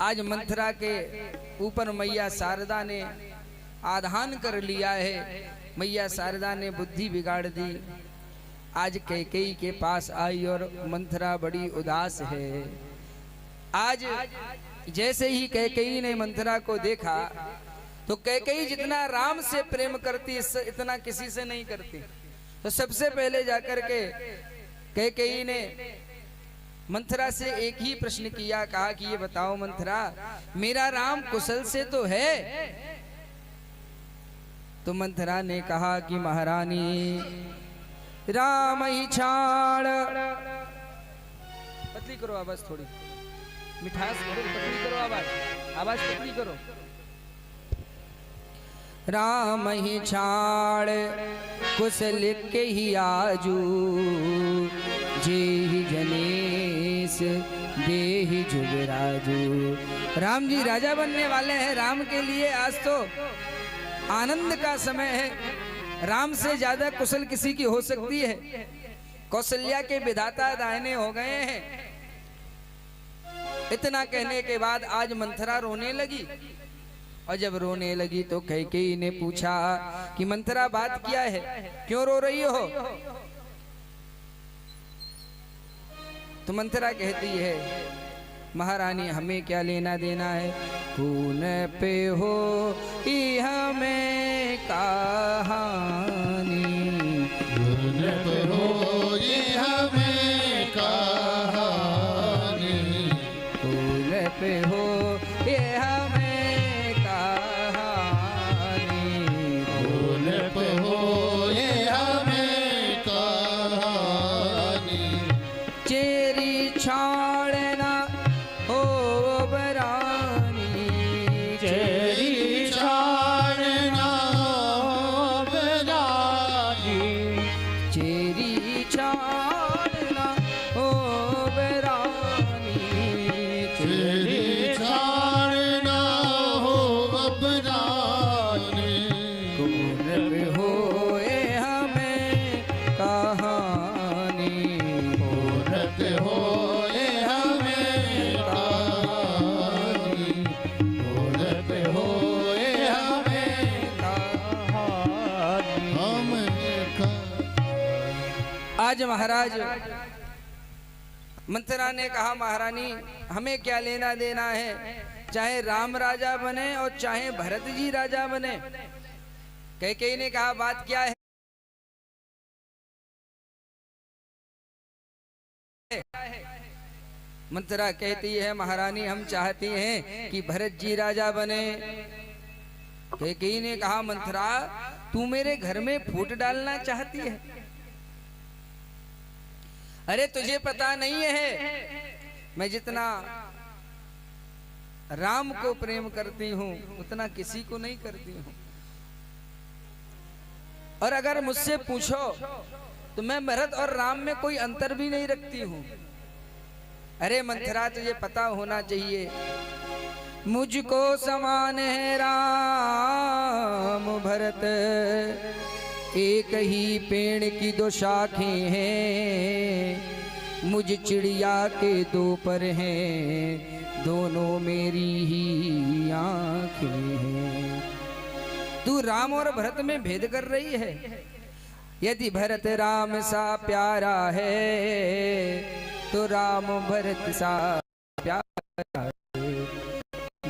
आज मंथरा के ऊपर मैया शारदा ने आधान कर लिया है। मैया शारदा ने बुद्धि बिगाड़ दी। आज कैकेयी के पास आई और मंथरा बड़ी उदास है। आज जैसे ही कैकेयी ने मंथरा को देखा तो कैकेयी जितना राम से प्रेम करती इतना किसी से नहीं करती। तो सबसे पहले जाकर के कैकेयी ने मंथरा से एक ही प्रश्न किया, कहा कि ये बताओ मंथरा, मेरा राम कुशल से तो है? तो मंथरा ने कहा कि महारानी राम ही छाड़। पतली करो आवाज, थोड़ी मिठास करो, पतली करो आवाज पतली करो। राम ही छाड़ कुशल के ही आजू, जे ही जनेश देहि जुगराजू। राम जी राजा बनने वाले हैं। राम के लिए आज तो आनंद का समय है। राम से ज्यादा कुशल किसी की हो सकती है? कौशल्या के विधाता दाहिने हो गए हैं। इतना कहने के बाद आज मंथरा रोने लगी। और जब रोने लगी तो कैकेयी ने पूछा कि मंथरा बात क्या है, क्यों रो रही हो? तो मंथरा कहती है, महारानी हमें क्या लेना देना है, खून पे हो हमें कहानी, खून पे हो ये हमें कहानी, खून पे हो ये हमें आज महाराज मंथरा ने कहा, महारानी हमें क्या लेना देना है, चाहे राम राजा बने और चाहे भरत जी राजा बने। कैकेयी ने कहा बात क्या है? मंथरा कहती है, महारानी हम चाहती हैं कि भरत जी राजा बने। कैकेयी ने कहा, मंथरा तू मेरे घर में फूट डालना चाहती है? अरे तुझे पता नहीं है मैं जितना राम को प्रेम करती हूँ उतना किसी को नहीं करती हूँ। और अगर मुझसे पूछो तो मैं भरत और राम में कोई अंतर भी नहीं रखती हूँ। अरे मंथरा तुझे पता होना चाहिए, मुझको समान है राम भरत, एक ही पेड़ की दो शाखें हैं, मुझ चिड़िया के दो पर हैं, दोनों मेरी ही आंखें हैं। तू राम और भरत में भेद कर रही है। यदि भरत राम सा प्यारा है तो राम भरत सा प्यारा है।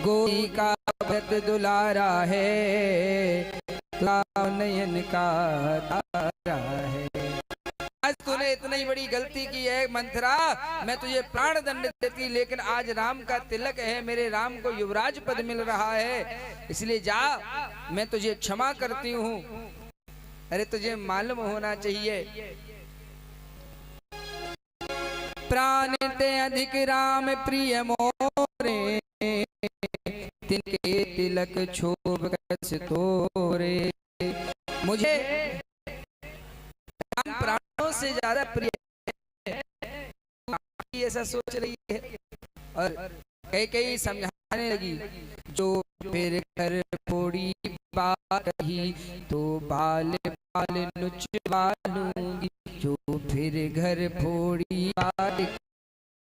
गोरी का भरत दुलारा है, नयन का तारा है। आज तूने इतनी बड़ी गलती की है मंथरा, मैं तुझे प्राण दंड देती, लेकिन आज राम का तिलक है, मेरे राम को युवराज पद मिल रहा है, इसलिए जा, मैं तुझे क्षमा करती हूँ। अरे तुझे मालूम होना चाहिए, प्राण ते अधिक राम प्रिय मोरे, तिनके तिलक छोब कस तोरे। मुझे राम प्राणों से ज्यादा प्रिय है, ऐसा सोच रही है। और कैकेयी समझाने लगी, जो फिर घर फोड़ी बात ही तो बाल बाल नुचवा लूंगी, जो फिर घर फोड़ी बात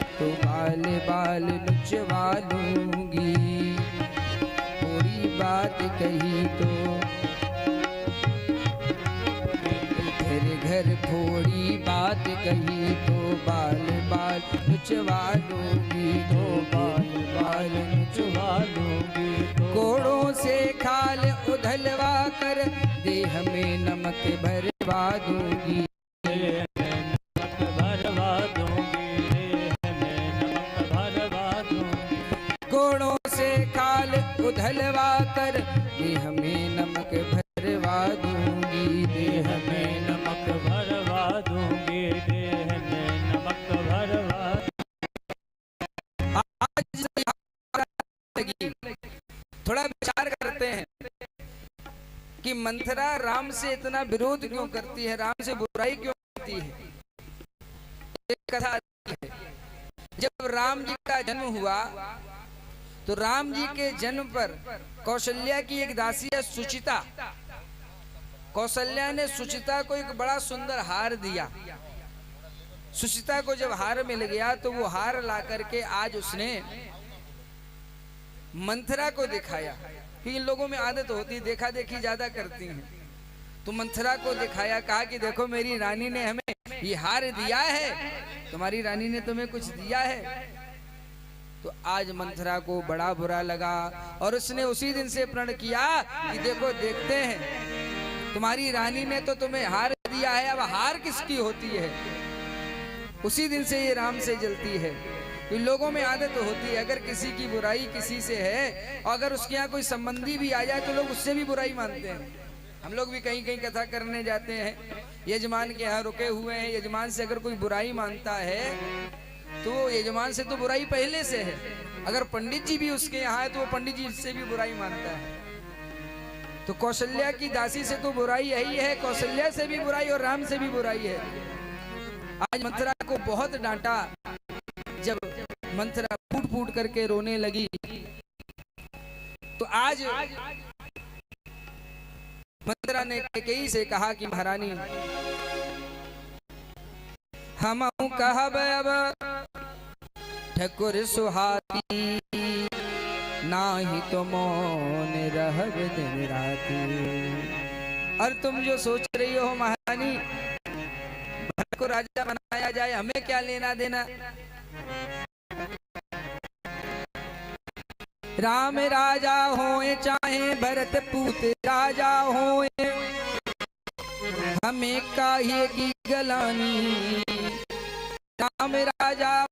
तो बाल बाल नुचवा लूंगी। कही तो, घर घर थोड़ी बात कही तो बाल बाल नुचवा लूंगी, तो बाल बाल नुचवा लूंगी। कोड़ों से खाल उधलवा कर देह में नमक भरवा दूंगी, भरवा दूंगी, कोड़ों से खाल उधलवा कर देह में नमक भरवा दूंगी, देह में नमक भरवा दूंगी, देह में नमक भरवा। आज थोड़ा विचार करते हैं कि मंथरा राम से इतना विरोध क्यों करती है, राम से बुराई क्यों करती है। एक कथा है, जब राम जी का जन्म हुआ तो राम जी के जन्म पर कौशल्या की एक दासी है सुचिता, कौशल्या ने सुचिता को एक बड़ा सुंदर हार दिया। सुचिता को जब हार मिल गया तो वो हार ला करके आज उसने मंथरा को दिखाया, कि इन लोगों में आदत होती देखा देखी ज्यादा करती हैं। तो मंथरा को दिखाया, कहा कि देखो मेरी रानी ने हमें ये हार दिया है, तुम्हारी रानी ने तुम्हें कुछ दिया है। तो आज मंथरा को बड़ा बुरा लगा और उसने उसी दिन से प्रण किया कि देखो देखते हैं, तुम्हारी रानी ने तो तुम्हें हार दिया है, अब हार किसकी होती है। उसी दिन से ये राम से जलती है। इन लोगों में आदत होती है, अगर किसी की बुराई किसी से है और अगर उसके यहाँ कोई संबंधी भी आ जाए तो लोग उससे भी बुराई मानते हैं। हम लोग भी कहीं कहीं कथा करने जाते हैं, यजमान के यहाँ रुके हुए हैं, यजमान से अगर कोई बुराई मानता है तो यजमान से तो बुराई पहले से है, अगर पंडित जी भी उसके यहाँ है तो वो पंडित जी से भी बुराई मानता है। तो कौशल्या की दासी से तो बुराई यही है, कौशल्या से भी बुराई और राम से भी बुराई है। आज मंथरा को बहुत डांटा, जब मंथरा फूट फूट करके रोने लगी तो आज मंथरा ने कैकेयी से कहा कि महारानी हम कहब अब ठकुर सुहाती, नाही तो मौन रहब दिन राती। और तुम जो सोच रही हो महारानी भरत को राजा बनाया जाए, हमें क्या लेना देना। राम राजा होए चाहे भरत पूत राजा होए, हमें काहे की गलानी। राम राजा